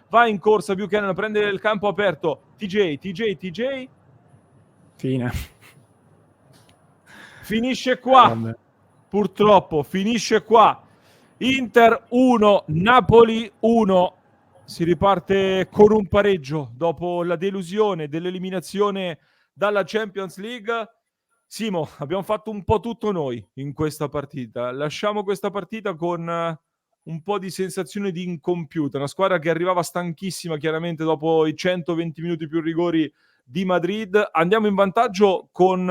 va in corsa Buchanan, prende il campo aperto, TJ, fine. Finisce qua, purtroppo, finisce qua. Inter 1, Napoli 1. Si riparte con un pareggio dopo la delusione dell'eliminazione dalla Champions League. Simo, abbiamo fatto un po' tutto noi in questa partita. Lasciamo questa partita con un po' di sensazione di incompiuta. Una squadra che arrivava stanchissima, chiaramente, dopo i 120 minuti più rigori di Madrid. Andiamo in vantaggio con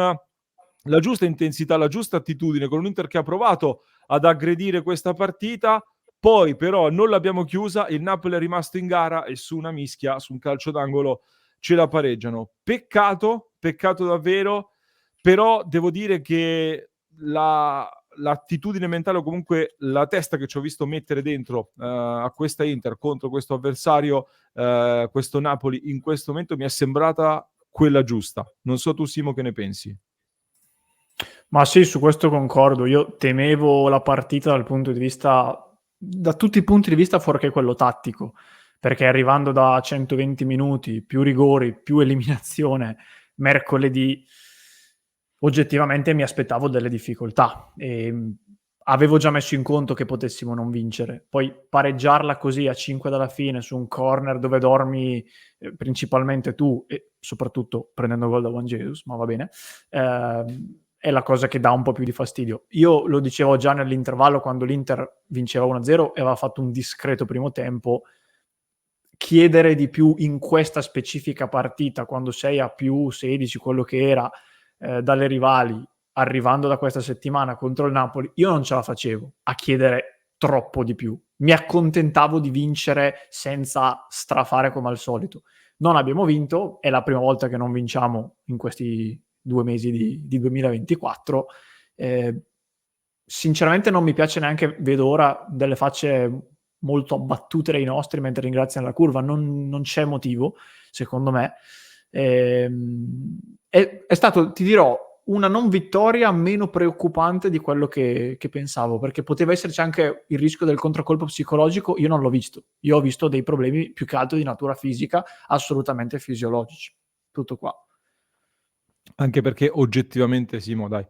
la giusta intensità, la giusta attitudine, con un Inter che ha provato ad aggredire questa partita. Poi però non l'abbiamo chiusa, il Napoli è rimasto in gara e su una mischia, su un calcio d'angolo, ce la pareggiano. Peccato davvero, però devo dire che l'attitudine mentale o comunque la testa che ci ho visto mettere dentro a questa Inter contro questo avversario, questo Napoli, in questo momento mi è sembrata quella giusta. Non so tu, Simo, che ne pensi? Ma sì, su questo concordo. Io temevo la partita dal punto di vista, da tutti i punti di vista, fuorché quello tattico, perché arrivando da 120 minuti, più rigori, più eliminazione, mercoledì, oggettivamente mi aspettavo delle difficoltà e avevo già messo in conto che potessimo non vincere. Poi pareggiarla così a 5 dalla fine su un corner dove dormi principalmente tu e soprattutto prendendo gol da Juan Jesus, ma va bene, è la cosa che dà un po' più di fastidio. Io lo dicevo già nell'intervallo quando l'Inter vinceva 1-0 e aveva fatto un discreto primo tempo. Chiedere di più in questa specifica partita, quando sei a più 16, quello che era, dalle rivali, arrivando da questa settimana contro il Napoli, io non ce la facevo a chiedere troppo di più. Mi accontentavo di vincere senza strafare come al solito. Non abbiamo vinto, è la prima volta che non vinciamo in questi 2 mesi di 2024. Sinceramente non mi piace neanche, vedo ora delle facce molto abbattute dai nostri mentre ringraziano la curva, non c'è motivo, secondo me. È stato, ti dirò, una non vittoria meno preoccupante di quello che pensavo, perché poteva esserci anche il rischio del contraccolpo psicologico. Io non l'ho visto. Io ho visto dei problemi più che altro di natura fisica, assolutamente fisiologici. Tutto qua. Anche perché oggettivamente, Simo, dai,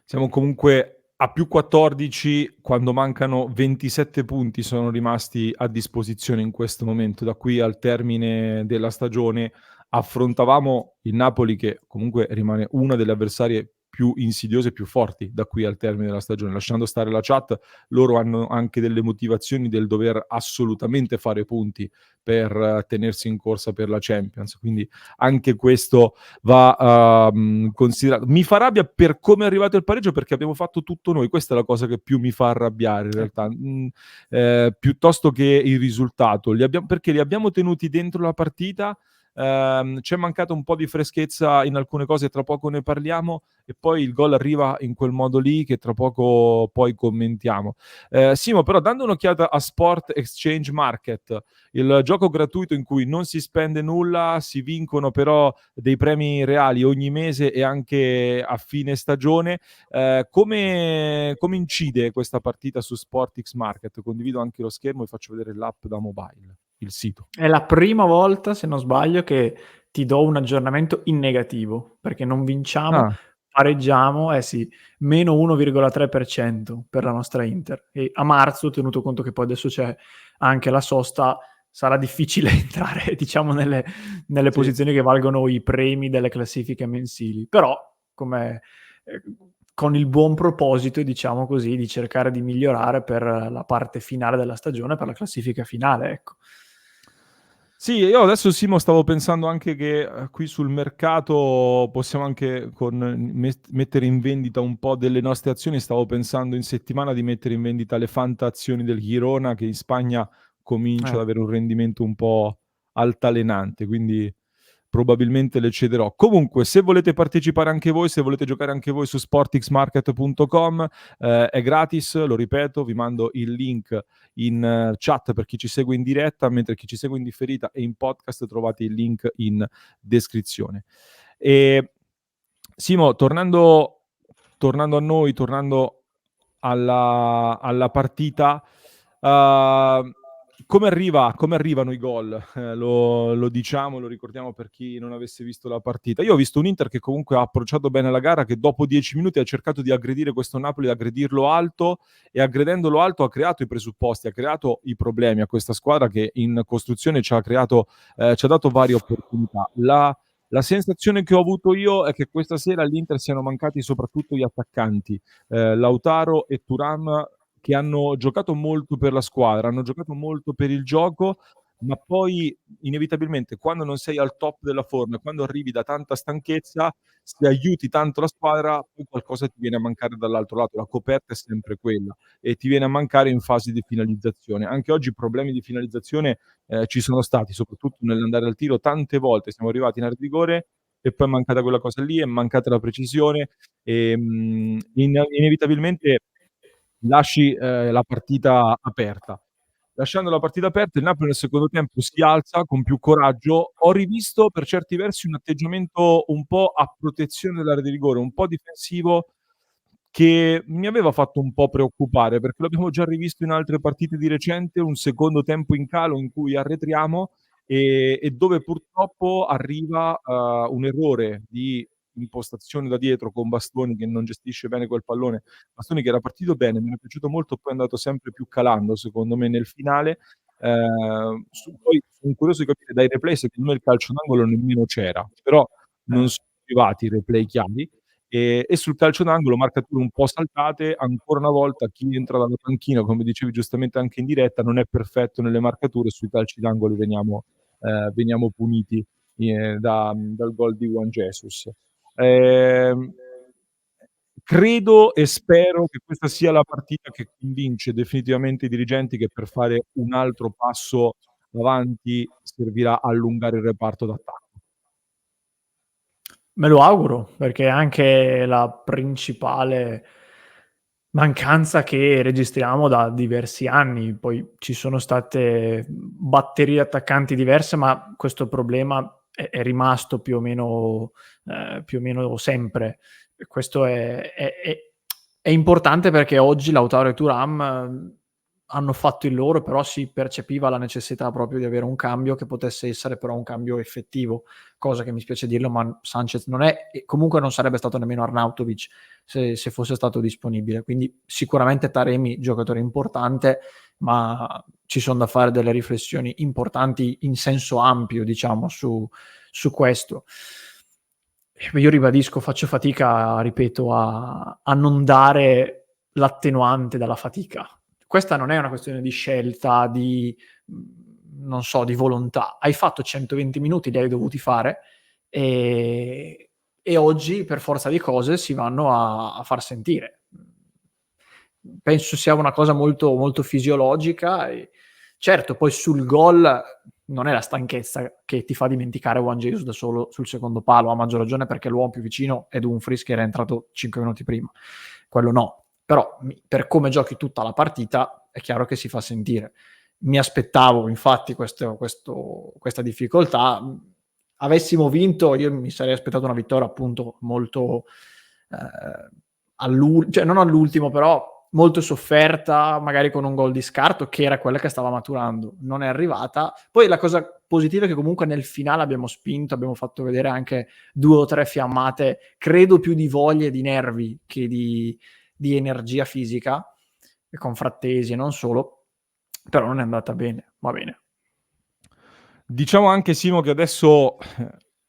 siamo comunque a più 14 quando mancano 27 punti sono rimasti a disposizione in questo momento. Da qui al termine della stagione affrontavamo il Napoli, che comunque rimane una delle avversarie più insidiose e più forti da qui al termine della stagione. Lasciando stare la chat, loro hanno anche delle motivazioni del dover assolutamente fare punti per tenersi in corsa per la Champions, quindi anche questo va considerato. Mi fa rabbia per come è arrivato il pareggio, perché abbiamo fatto tutto noi, questa è la cosa che più mi fa arrabbiare in realtà, piuttosto che il risultato, perché li abbiamo tenuti dentro la partita. C'è mancato un po' di freschezza in alcune cose, tra poco ne parliamo, e poi il gol arriva in quel modo lì che tra poco poi commentiamo. Simo, però, dando un'occhiata a Sport Exchange Market, il gioco gratuito in cui non si spende nulla, si vincono però dei premi reali ogni mese e anche a fine stagione, come incide questa partita su SportX Market? Condivido anche lo schermo e faccio vedere l'app da mobile, il sito. È la prima volta, se non sbaglio, che ti do un aggiornamento in negativo, perché non vinciamo, Ah, pareggiamo, eh sì, meno 1,3% per la nostra Inter. E a marzo, tenuto conto che poi adesso c'è anche la sosta, sarà difficile entrare, diciamo, nelle sì. posizioni che valgono i premi delle classifiche mensili. Però, come, con il buon proposito, diciamo così, di cercare di migliorare per la parte finale della stagione, per la classifica finale, ecco. Sì, io adesso, Simo, stavo pensando anche che qui sul mercato possiamo anche mettere in vendita un po' delle nostre azioni. Stavo pensando in settimana di mettere in vendita le Fanta azioni del Girona, che in Spagna comincia ad avere un rendimento un po' altalenante, quindi probabilmente le cederò. Comunque, se volete partecipare anche voi, se volete giocare anche voi su sportxmarket.com, è gratis, lo ripeto, vi mando il link in chat per chi ci segue in diretta, mentre chi ci segue in differita e in podcast trovate il link in descrizione. E Simo, tornando a noi, tornando alla partita, come arrivano i gol? Lo diciamo, lo ricordiamo per chi non avesse visto la partita. Io ho visto un Inter che comunque ha approcciato bene la gara, che dopo 10 minuti ha cercato di aggredire questo Napoli, aggredirlo alto, e aggredendolo alto ha creato i presupposti, ha creato i problemi a questa squadra che in costruzione ci ha dato varie opportunità. La sensazione che ho avuto io è che questa sera all'Inter siano mancati soprattutto gli attaccanti, Lautaro e Thuram, che hanno giocato molto per la squadra, hanno giocato molto per il gioco, ma poi inevitabilmente quando non sei al top della forma, quando arrivi da tanta stanchezza, se aiuti tanto la squadra, poi qualcosa ti viene a mancare dall'altro lato. La coperta è sempre quella e ti viene a mancare in fase di finalizzazione. Anche oggi problemi di finalizzazione ci sono stati, soprattutto nell'andare al tiro. Tante volte siamo arrivati in area di rigore e poi è mancata quella cosa lì, è mancata la precisione. Inevitabilmente lasci la partita aperta. Lasciando la partita aperta, il Napoli nel secondo tempo si alza con più coraggio. Ho rivisto per certi versi un atteggiamento un po' a protezione dell'area di rigore, un po' difensivo, che mi aveva fatto un po' preoccupare, perché l'abbiamo già rivisto in altre partite di recente, un secondo tempo in calo in cui arretriamo e dove purtroppo arriva un errore di impostazione da dietro con Bastoni che non gestisce bene quel pallone. Bastoni che era partito bene, mi è piaciuto molto, poi è andato sempre più calando secondo me nel finale. Poi sono curioso di capire dai replay secondo me il calcio d'angolo nemmeno c'era, però non sono arrivati i replay chiari. E sul calcio d'angolo marcature un po' saltate, ancora una volta chi entra dalla panchina, come dicevi giustamente anche in diretta, non è perfetto nelle marcature, sui calci d'angolo veniamo puniti dal gol di Juan Jesus. Ehm, Credo e spero che questa sia la partita che convince definitivamente i dirigenti che per fare un altro passo avanti servirà allungare il reparto d'attacco. Me lo auguro, perché è anche la principale mancanza che registriamo da diversi anni. Poi ci sono state batterie attaccanti diverse, ma questo problema è rimasto più o meno sempre. E questo è importante perché oggi Lautaro e Thuram hanno fatto il loro, però si percepiva la necessità proprio di avere un cambio che potesse essere però un cambio effettivo, cosa che mi spiace dirlo, ma Sanchez non è, e comunque non sarebbe stato nemmeno Arnautovic se fosse stato disponibile. Quindi sicuramente Taremi, giocatore importante, ma ci sono da fare delle riflessioni importanti in senso ampio, diciamo, su questo. Io ribadisco, faccio fatica, ripeto, a non dare l'attenuante dalla fatica. Questa non è una questione di scelta, non so, di volontà. Hai fatto 120 minuti, li hai dovuti fare, e oggi, per forza di cose, si vanno a far sentire. Penso sia una cosa molto, molto fisiologica. E certo, poi sul gol non è la stanchezza che ti fa dimenticare Juan Jesus da solo sul secondo palo, a maggior ragione perché l'uomo più vicino è Dumfries che era entrato 5 minuti prima. Quello no. Però per come giochi tutta la partita è chiaro che si fa sentire. Mi aspettavo infatti questa difficoltà. Avessimo vinto, io mi sarei aspettato una vittoria appunto molto cioè non all'ultimo, però molto sofferta, magari con un gol di scarto, che era quella che stava maturando. Non è arrivata. Poi la cosa positiva è che comunque nel finale abbiamo spinto, abbiamo fatto vedere anche 2 o 3 fiammate, credo più di voglia e di nervi che di energia fisica, e con Frattesi e non solo, però non è andata bene, va bene. Diciamo anche, Simo, che adesso,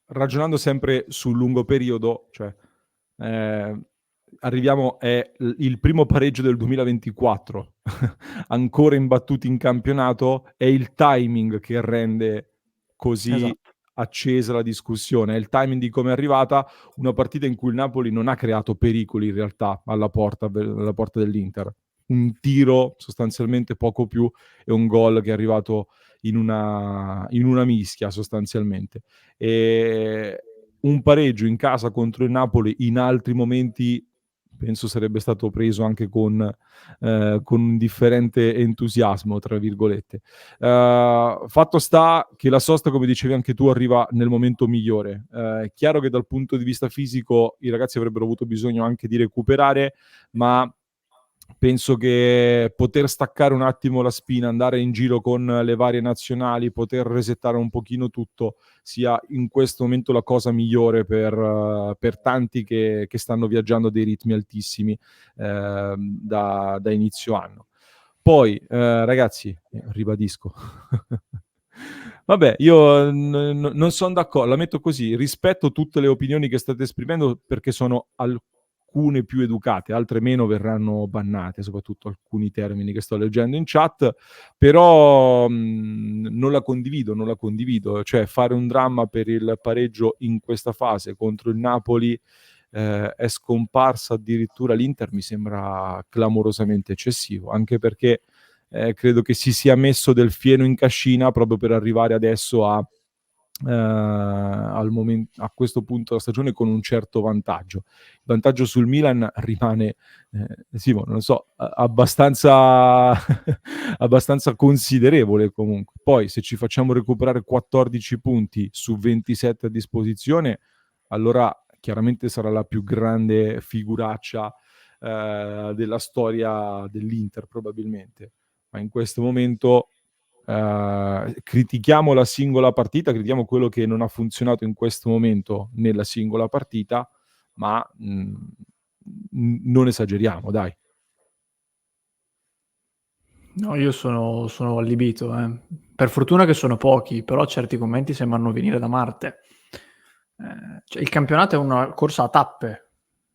ragionando sempre sul lungo periodo, cioè, arriviamo, è il primo pareggio del 2024, ancora imbattuti in campionato, è il timing che rende così Esatto. accesa la discussione, è il timing di come è arrivata una partita in cui il Napoli non ha creato pericoli in realtà alla porta dell'Inter. Un tiro sostanzialmente, poco più, e un gol che è arrivato in una mischia sostanzialmente. Un pareggio in casa contro il Napoli in altri momenti penso sarebbe stato preso anche con un differente entusiasmo, tra virgolette. Fatto sta che la sosta, come dicevi anche tu, arriva nel momento migliore. È chiaro che dal punto di vista fisico i ragazzi avrebbero avuto bisogno anche di recuperare, ma penso che poter staccare un attimo la spina, andare in giro con le varie nazionali, poter resettare un pochino tutto, sia in questo momento la cosa migliore per tanti che stanno viaggiando a dei ritmi altissimi da inizio anno. Poi, ragazzi, ribadisco, vabbè, io non sono d'accordo, la metto così, rispetto tutte le opinioni che state esprimendo perché sono alcune più educate, altre meno verranno bannate, soprattutto alcuni termini che sto leggendo in chat, però non la condivido, cioè fare un dramma per il pareggio in questa fase contro il Napoli, è scomparsa addirittura l'Inter, mi sembra clamorosamente eccessivo, anche perché credo che si sia messo del fieno in cascina proprio per arrivare adesso a questo punto della stagione con un certo vantaggio. Il vantaggio sul Milan rimane, Simo, non so, abbastanza, abbastanza considerevole comunque. Poi se ci facciamo recuperare 14 punti su 27 a disposizione, allora chiaramente sarà la più grande figuraccia della storia dell'Inter probabilmente, ma in questo momento critichiamo la singola partita, critichiamo quello che non ha funzionato in questo momento nella singola partita, ma non esageriamo, dai. No, io sono allibito. Per fortuna che sono pochi, però certi commenti sembrano venire da Marte. Cioè, il campionato è una corsa a tappe,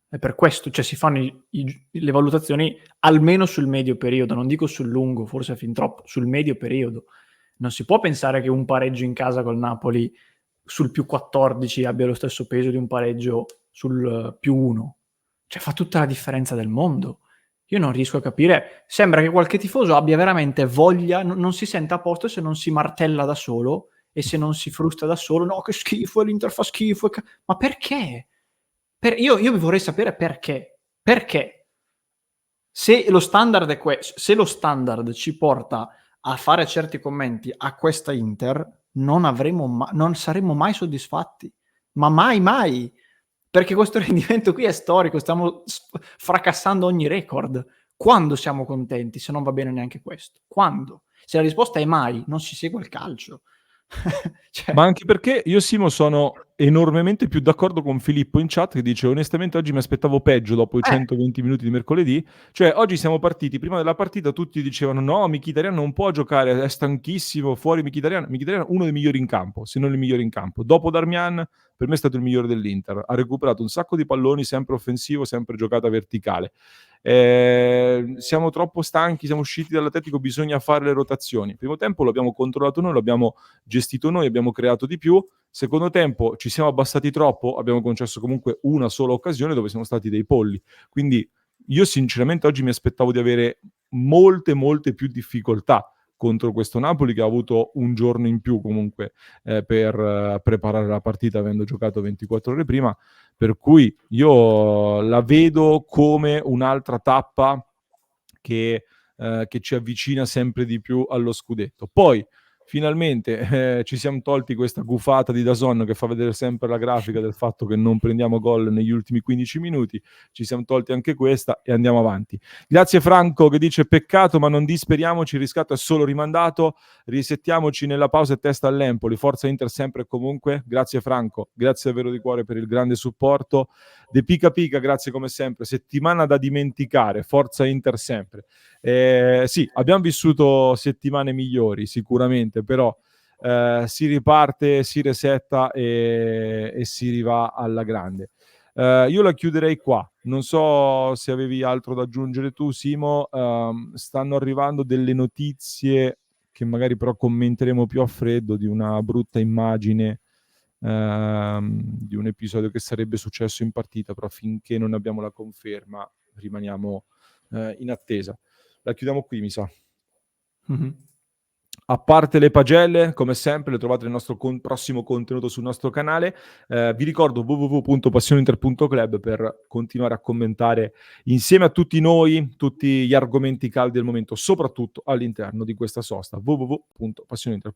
e per questo si fanno le valutazioni almeno sul medio periodo, non dico sul lungo, forse è fin troppo, sul medio periodo. Non si può pensare che un pareggio in casa col Napoli sul più 14 abbia lo stesso peso di un pareggio sul più 1. Cioè, fa tutta la differenza del mondo. Io non riesco a capire, sembra che qualche tifoso abbia veramente voglia, non si senta a posto se non si martella da solo e se non si frustra da solo. No, che schifo, l'Inter fa schifo. Ma perché? Io vi vorrei sapere perché. Perché? Se lo standard è se lo standard ci porta a fare certi commenti a questa Inter, non saremmo mai soddisfatti. Ma mai. Perché questo rendimento qui è storico, stiamo fracassando ogni record. Quando siamo contenti se non va bene neanche questo? Quando? Se la risposta è mai, non si segue il calcio. Ma anche perché io, Simo, sono enormemente più d'accordo con Filippo in chat che dice onestamente oggi mi aspettavo peggio dopo i 120 minuti di mercoledì. Cioè oggi siamo partiti, prima della partita tutti dicevano no, Mkhitaryan non può giocare, è stanchissimo, fuori Mkhitaryan. Mkhitaryan uno dei migliori in campo, se non il migliore in campo. Dopo Darmian per me è stato il migliore dell'Inter, ha recuperato un sacco di palloni, sempre offensivo, sempre giocata verticale. Siamo troppo stanchi, siamo usciti dall'Atletico, bisogna fare le rotazioni. Il primo tempo l'abbiamo controllato noi, l'abbiamo gestito noi, abbiamo creato di più. Secondo tempo ci siamo abbassati troppo, abbiamo concesso comunque una sola occasione dove siamo stati dei polli. Quindi io sinceramente oggi mi aspettavo di avere molte più difficoltà contro questo Napoli che ha avuto un giorno in più comunque per preparare la partita avendo giocato 24 ore prima, per cui io la vedo come un'altra tappa che ci avvicina sempre di più allo scudetto. Poi finalmente ci siamo tolti questa gufata di DAZN che fa vedere sempre la grafica del fatto che non prendiamo gol negli ultimi 15 minuti, ci siamo tolti anche questa e andiamo avanti. Grazie Franco che dice peccato ma non disperiamoci, il riscatto è solo rimandato, risettiamoci nella pausa e testa all'Empoli, forza Inter sempre e comunque. Grazie Franco, grazie davvero di cuore per il grande supporto. De Pica Pica, grazie come sempre, settimana da dimenticare, forza Inter sempre. Sì, abbiamo vissuto settimane migliori sicuramente, però si riparte, si resetta e si riva alla grande. Io la chiuderei qua. Non so se avevi altro da aggiungere tu, Simo. Stanno arrivando delle notizie che magari però commenteremo più a freddo di una brutta immagine di un episodio che sarebbe successo in partita, però finché non abbiamo la conferma rimaniamo in attesa. La chiudiamo qui, mi sa. Mm-hmm. A parte le pagelle, come sempre, le trovate nel nostro prossimo contenuto sul nostro canale. Vi ricordo www.passioninter.club per continuare a commentare insieme a tutti noi tutti gli argomenti caldi del momento, soprattutto all'interno di questa sosta. www.passioninter.club